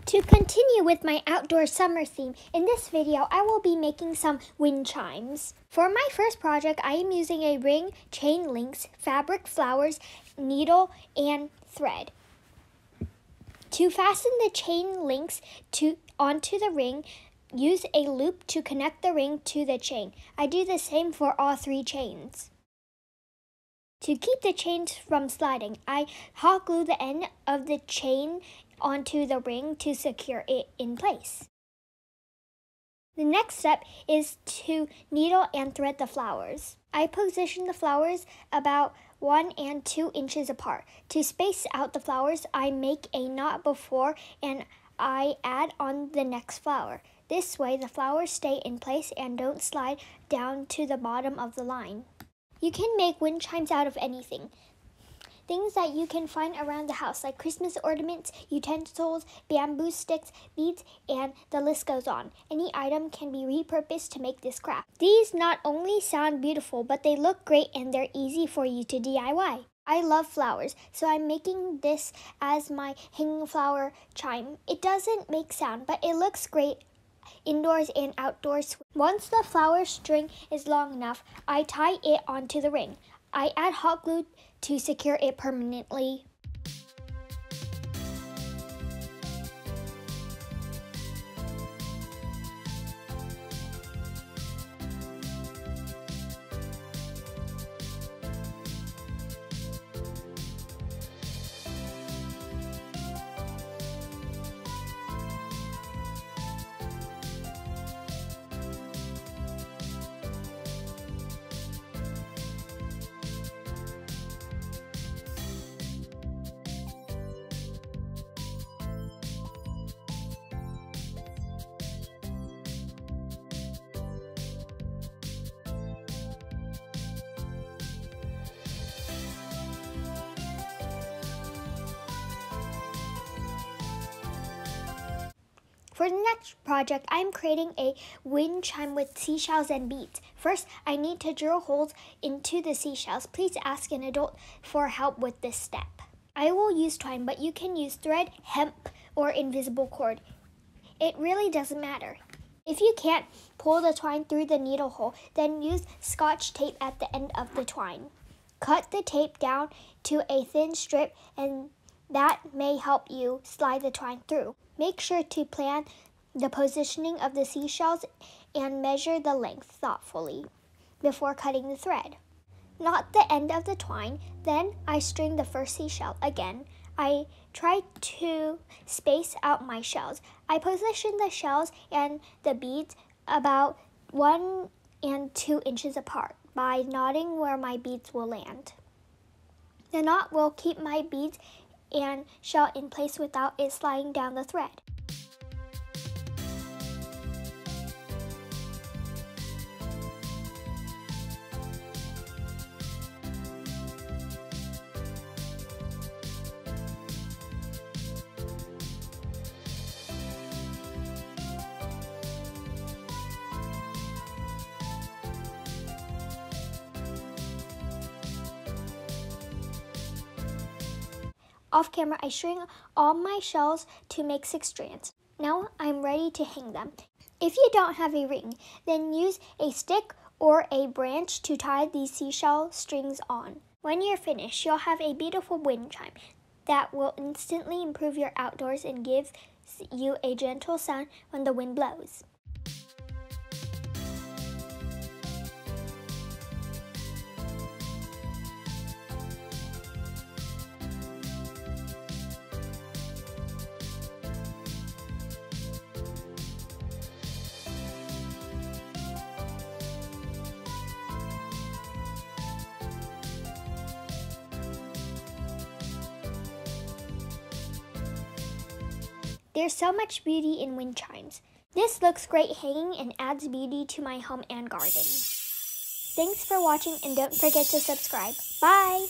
To continue with my outdoor summer theme, in this video I will be making some wind chimes. For my first project, I am using a ring, chain links, fabric flowers, needle, and thread. To fasten the chain links onto the ring, use a loop to connect the ring to the chain. I do the same for all 3 chains. To keep the chains from sliding, I hot glue the end of the chain onto the ring to secure it in place. The next step is to needle and thread the flowers. I position the flowers about 1 and 2 inches apart. To space out the flowers, I make a knot before and I add on the next flower. This way, the flowers stay in place and don't slide down to the bottom of the line. You can make wind chimes out of anything. Things that you can find around the house, like Christmas ornaments, utensils, bamboo sticks, beads, and the list goes on. Any item can be repurposed to make this craft. These not only sound beautiful, but they look great and they're easy for you to DIY. I love flowers, so I'm making this as my hanging flower chime. It doesn't make sound, but it looks great indoors and outdoors. Once the flower string is long enough, I tie it onto the ring. I add hot glue to secure it permanently. For the next project, I am creating a wind chime with seashells and beads. First, I need to drill holes into the seashells. Please ask an adult for help with this step. I will use twine, but you can use thread, hemp, or invisible cord. It really doesn't matter. If you can't pull the twine through the needle hole, then use Scotch tape at the end of the twine. Cut the tape down to a thin strip, and that may help you slide the twine through. Make sure to plan the positioning of the seashells and measure the length thoughtfully before cutting the thread. Knot the end of the twine, then I string the first seashell. Again, I try to space out my shells. I position the shells and the beads about 1 and 2 inches apart by knotting where my beads will land. The knot will keep my beads and shell in place without it sliding down the thread. Off camera, I string all my shells to make 6 strands. Now I'm ready to hang them. If you don't have a ring, then use a stick or a branch to tie these seashell strings on. When you're finished, you'll have a beautiful wind chime that will instantly improve your outdoors and gives you a gentle sound when the wind blows. There's so much beauty in wind chimes. This looks great hanging and adds beauty to my home and garden. Thanks for watching and don't forget to subscribe. Bye!